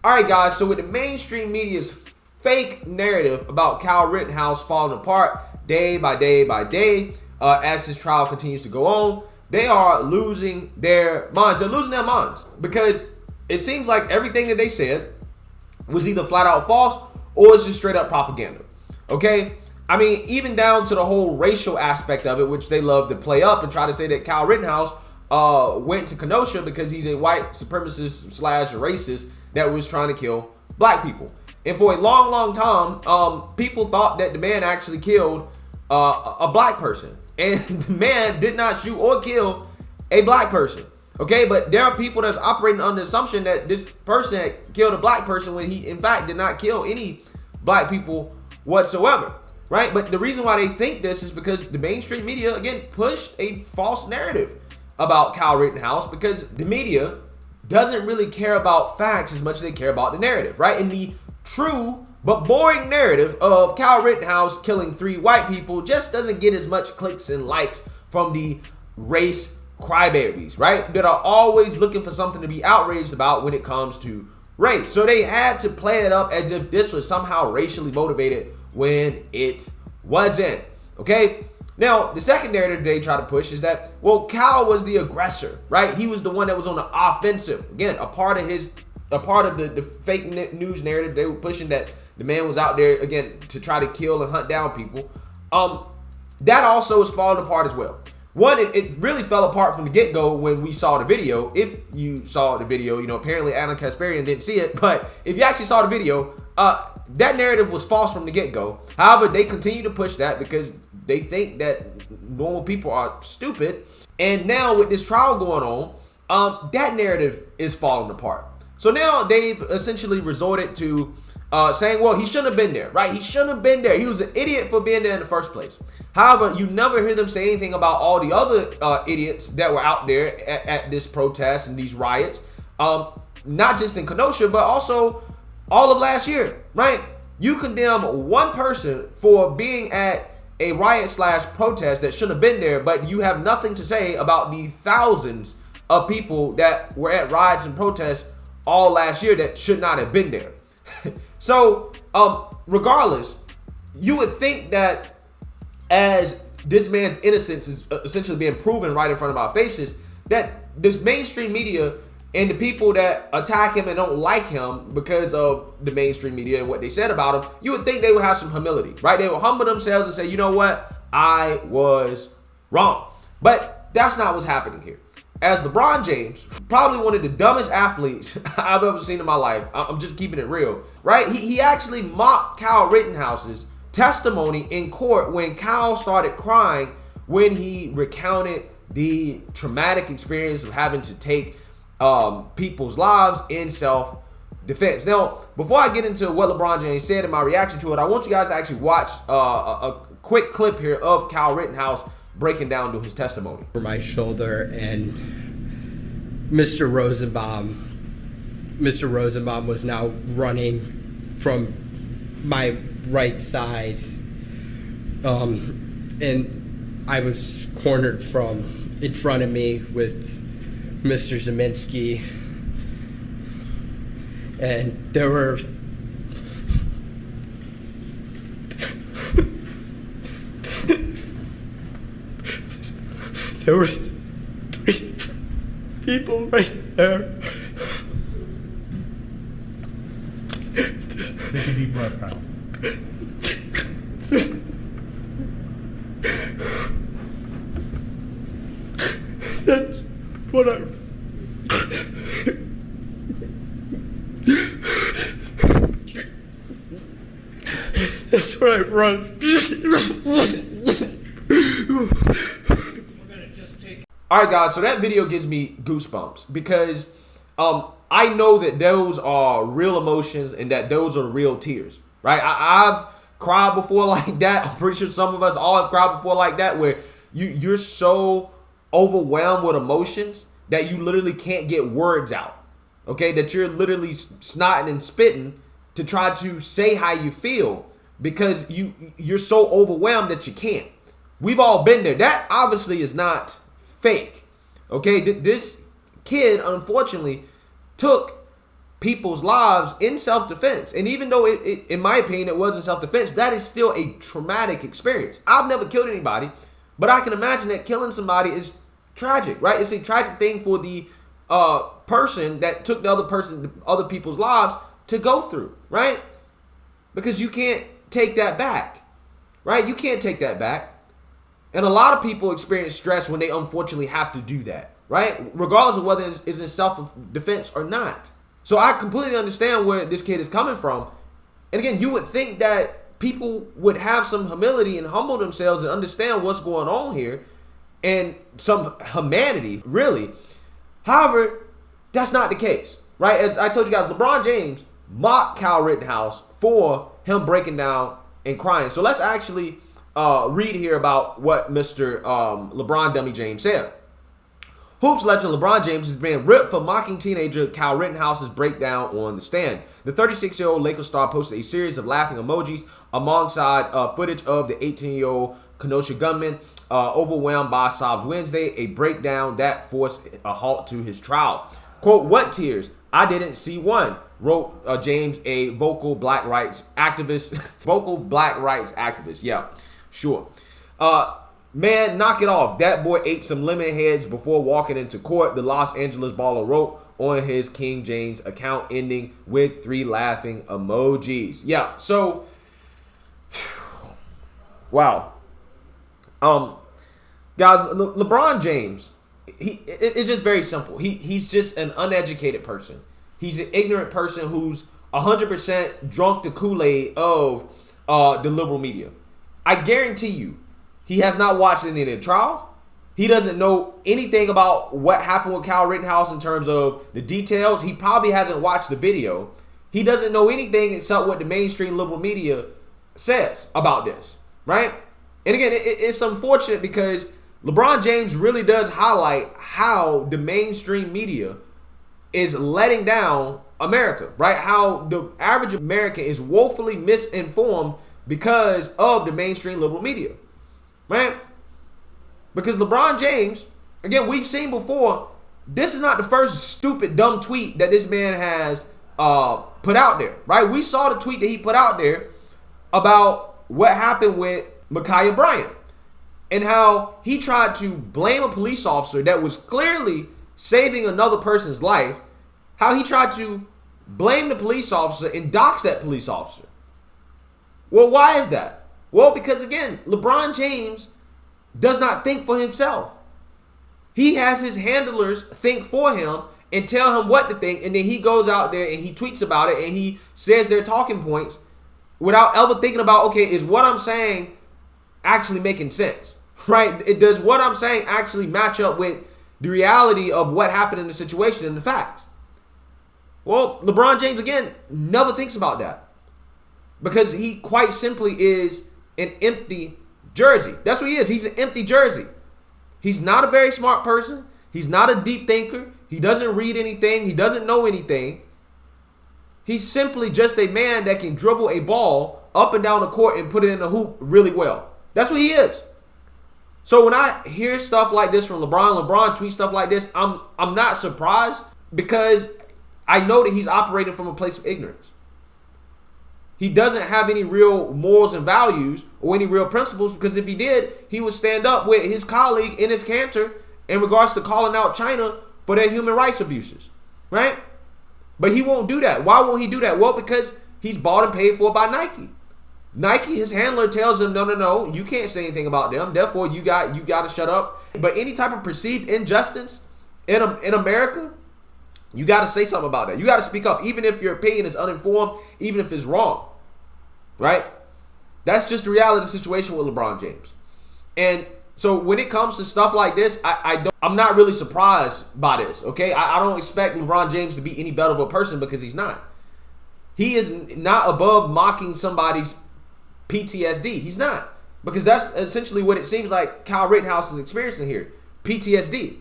All right, guys, so with the mainstream media's fake narrative about Kyle Rittenhouse falling apart day by day by day as his trial continues to go on, they are losing their minds. They're losing their minds because it seems like everything that they said was either flat out false or it's just straight up propaganda. Okay? I mean, even down to the whole racial aspect of it, which they love to play up and try to say that Kyle Rittenhouse went to Kenosha because he's a white supremacist / racist that was trying to kill black people. And for a long, long time, people thought that the man actually killed a black person. And the man did not shoot or kill a black person. Okay, but there are people that's operating on the assumption that this person killed a black person when he, in fact, did not kill any black people whatsoever. Right? But the reason why they think this is because the mainstream media, again, pushed a false narrative about Kyle Rittenhouse because the media doesn't really care about facts as much as they care about the narrative, right? And the true but boring narrative of Kyle Rittenhouse killing 3 white people just doesn't get as much clicks and likes from the race crybabies, right? That are always looking for something to be outraged about when it comes to race. So they had to play it up as if this was somehow racially motivated when it wasn't, okay? Now, the second narrative they try to push is that, well, Kyle was the aggressor, right? He was the one that was on the offensive. Again, a part of the fake news narrative they were pushing that the man was out there, again, to try to kill and hunt down people. That also is falling apart as well. One, it really fell apart from the get-go when we saw the video. If you saw the video, apparently Alan Kasparian didn't see it, but if you actually saw the video, that narrative was false from the get-go. However, they continue to push that because they think that normal people are stupid. And now with this trial going on, that narrative is falling apart. So now they've essentially resorted to saying, well, he shouldn't have been there, right? He shouldn't have been there. He was an idiot for being there in the first place. However, you never hear them say anything about all the other idiots that were out there at this protest and these riots, not just in Kenosha, but also all of last year, right? You condemn one person for being at a riot / protest that shouldn't have been there, but you have nothing to say about the thousands of people that were at riots and protests all last year that should not have been there. So, regardless, you would think that as this man's innocence is essentially being proven right in front of our faces, that this mainstream media and the people that attack him and don't like him because of the mainstream media and what they said about him, you would think they would have some humility, right? They would humble themselves and say, you know what? I was wrong. But that's not what's happening here. As LeBron James, probably one of the dumbest athletes I've ever seen in my life, I'm just keeping it real, right? He actually mocked Kyle Rittenhouse's testimony in court when Kyle started crying when he recounted the traumatic experience of having to take people's lives in self-defense. Now, before I get into what LeBron James said and my reaction to it, I want you guys to actually watch a quick clip here of Kyle Rittenhouse breaking down to his testimony. For my shoulder, and Mr. Rosenbaum was now running from my right side, and I was cornered from in front of me with Mr. Zeminski, and there were three people right there. Take a deep breath, Kyle. That's what I... That's what I run. All right, guys, so that video gives me goosebumps because I know that those are real emotions and that those are real tears, right? I've cried before like that. I'm pretty sure some of us all have cried before like that, where you're so overwhelmed with emotions that you literally can't get words out, okay? That you're literally snotting and spitting to try to say how you feel because you're so overwhelmed that you can't. We've all been there. That obviously is not fake, okay? This kid, unfortunately, took people's lives in self-defense. And even though it in my opinion, it wasn't self-defense, that is still a traumatic experience. I've never killed anybody, but I can imagine that killing somebody is tragic, right? It's a tragic thing for the person that took the other people's lives to go through, right? Because you can't take that back, right? You can't take that back. And a lot of people experience stress when they unfortunately have to do that, right? Regardless of whether it's in self-defense or not. So I completely understand where this kid is coming from. And again, you would think that people would have some humility and humble themselves and understand what's going on here and some humanity, really. However, that's not the case, right? As I told you guys, LeBron James mocked Kyle Rittenhouse for him breaking down and crying. So let's actually read here about what Mr. LeBron Dummy James said. Hoops legend LeBron James is being ripped for mocking teenager Kyle Rittenhouse's breakdown on the stand. The 36-year-old Lakers star posted a series of laughing emojis alongside footage of the 18-year-old Kenosha gunman overwhelmed by sobs Wednesday, a breakdown that forced a halt to his trial. Quote, "What tears? I didn't see one," wrote James, a vocal black rights activist. Vocal black rights activist. Yeah, sure. "Man, knock it off. That boy ate some lemon heads before walking into court," the Los Angeles baller wrote on his King James account, ending with 3 laughing emojis. Yeah, so wow. Guys, LeBron James, it's just very simple. He's just an uneducated person. He's an ignorant person who's 100% drunk the Kool-Aid of the liberal media. I guarantee you, he has not watched any of the trial. He doesn't know anything about what happened with Kyle Rittenhouse in terms of the details. He probably hasn't watched the video. He doesn't know anything except what the mainstream liberal media says about this, right? And again, it's unfortunate because LeBron James really does highlight how the mainstream media is letting down America, right? How the average American is woefully misinformed because of the mainstream liberal media. Right? Because LeBron James, again, we've seen before, this is not the first stupid, dumb tweet that this man has put out there, right? We saw the tweet that he put out there about what happened with Ma'Khia Bryant and how he tried to blame a police officer that was clearly saving another person's life, how he tried to blame the police officer and dox that police officer. Well, why is that? Well, because again, LeBron James does not think for himself. He has his handlers think for him and tell him what to think, and then he goes out there and he tweets about it and he says their talking points without ever thinking about, okay, is what I'm saying actually making sense, right? Does what I'm saying actually match up with the reality of what happened in the situation and the facts? Well, LeBron James, again, never thinks about that because he quite simply is an empty jersey. That's what he is. He's an empty jersey. He's not a very smart person. He's not a deep thinker. He doesn't read anything. He doesn't know anything. He's simply just a man that can dribble a ball up and down the court and put it in the hoop really well. That's what he is. So when I hear stuff like this from LeBron tweets stuff like this, I'm not surprised because I know that he's operating from a place of ignorance. He doesn't have any real morals and values or any real principles, because if he did, he would stand up with his colleague Enes Kanter in regards to calling out China for their human rights abuses, right? But he won't do that. Why won't he do that? Well, because he's bought and paid for by Nike. Nike, his handler tells him, no, you can't say anything about them. Therefore, you got to shut up. But any type of perceived injustice in America, you got to say something about that. You got to speak up, even if your opinion is uninformed, even if it's wrong, right? That's just the reality of the situation with LeBron James. And so when it comes to stuff like this, I'm not really surprised by this, okay? I don't expect LeBron James to be any better of a person because he's not. He is not above mocking somebody's PTSD. He's not. Because that's essentially what it seems like Kyle Rittenhouse is experiencing here. PTSD.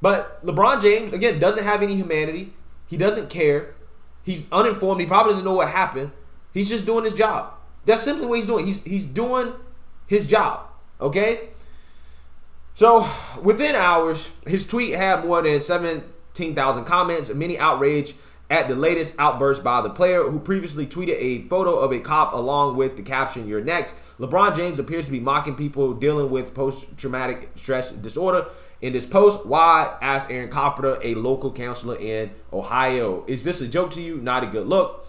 But LeBron James, again, doesn't have any humanity. He doesn't care. He's uninformed. He probably doesn't know what happened. He's just doing his job. That's simply what he's doing. He's doing his job. Okay? So, within hours, his tweet had more than 17,000 comments, many outraged at the latest outburst by the player, who previously tweeted a photo of a cop along with the caption, "You're next." LeBron James appears to be mocking people dealing with post-traumatic stress disorder. In this post, why, asked Aaron Carpenter, a local counselor in Ohio. "Is this a joke to you? Not a good look."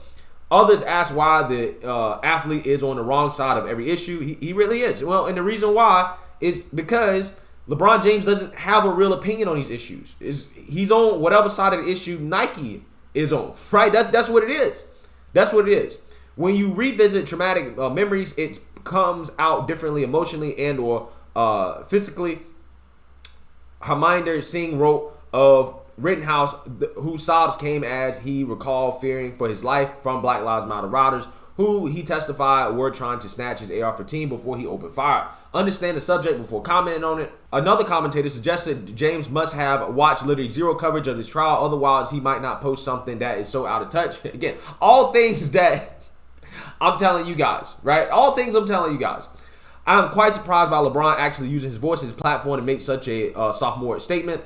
Others ask why the athlete is on the wrong side of every issue. He really is. Well, and the reason why is because LeBron James doesn't have a real opinion on these issues. He's on whatever side of the issue Nike is on, right? That's what it is. That's what it is. When you revisit traumatic memories, it comes out differently emotionally and or physically. Harminder Singh wrote of Rittenhouse, whose sobs came as he recalled fearing for his life from Black Lives Matter riders, who he testified were trying to snatch his AR-15 before he opened fire. Understand the subject before commenting on it. Another commentator suggested James must have watched literally zero coverage of this trial, otherwise he might not post something that is so out of touch. Again, all things that I'm telling you guys, right? All things I'm telling you guys. I'm quite surprised by LeBron actually using his voice, his platform, to make such a sophomore statement.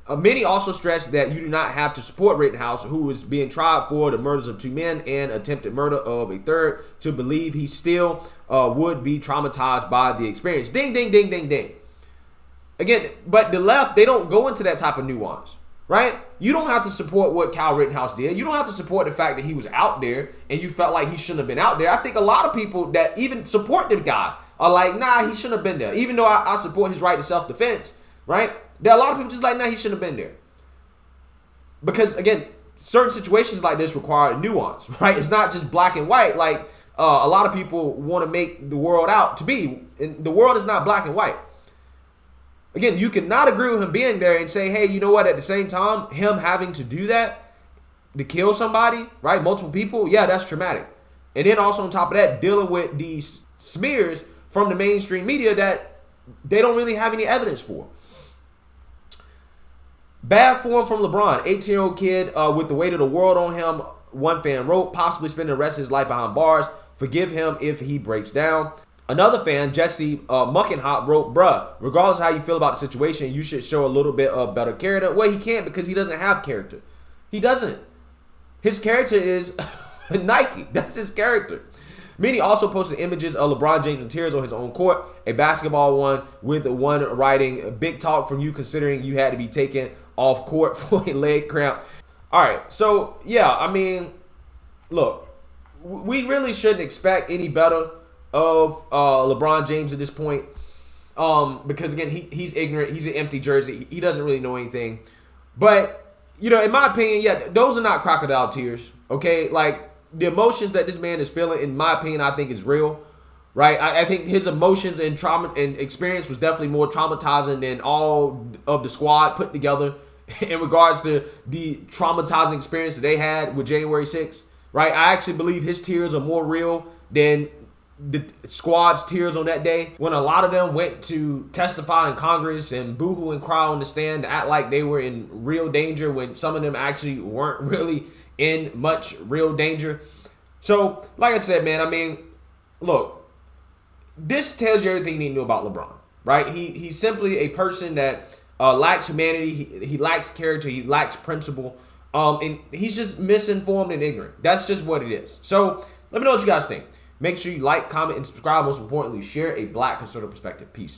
Many also stressed that you do not have to support Rittenhouse, who is being tried for the murders of 2 men and attempted murder of a third, to believe he still would be traumatized by the experience. Ding, ding, ding, ding, ding. Again, but the left, they don't go into that type of nuance, right? You don't have to support what Kyle Rittenhouse did. You don't have to support the fact that he was out there and you felt like he shouldn't have been out there. I think a lot of people that even support the guy are like, nah, he shouldn't have been there. Even though I support his right to self-defense, right? There are a lot of people just like, nah, he shouldn't have been there. Because, again, certain situations like this require nuance, right? It's not just black and white like a lot of people want to make the world out to be. And the world is not black and white. Again, you cannot agree with him being there and say, hey, you know what? At the same time, him having to do that, to kill somebody, right? Multiple people, yeah, that's traumatic. And then also on top of that, dealing with these smears from the mainstream media that they don't really have any evidence for. Bad form from LeBron, 18-year-old kid with the weight of the world on him, one fan wrote, possibly spending the rest of his life behind bars. Forgive him if he breaks down. Another fan, Jesse Muckenhop, wrote, bruh, regardless of how you feel about the situation, you should show a little bit of better character. Well, he can't because he doesn't have character. He doesn't. His character is Nike. That's his character. Many also posted images of LeBron James in tears on his own court, a basketball one with one writing, big talk from you considering you had to be taken off court for a leg cramp. All right, so, yeah, I mean, look, we really shouldn't expect any better of LeBron James at this point because, again, he's ignorant. He's an empty jersey. He doesn't really know anything. But, you know, in my opinion, yeah, those are not crocodile tears, okay? Like, the emotions that this man is feeling, in my opinion, I think is real, right? I think his emotions and trauma and experience was definitely more traumatizing than all of the squad put together in regards to the traumatizing experience that they had with January 6th, right? I actually believe his tears are more real than the squad's tears on that day, when a lot of them went to testify in Congress and boohoo and cry on the stand to act like they were in real danger when some of them actually weren't really in much real danger. So, like I said, man, I mean, look, this tells you everything you need to know about LeBron, right? He's simply a person that lacks humanity. He lacks character. He lacks principle. And he's just misinformed and ignorant. That's just what it is. So, let me know what you guys think. Make sure you like, comment, and subscribe. Most importantly, share a black conservative perspective. Peace.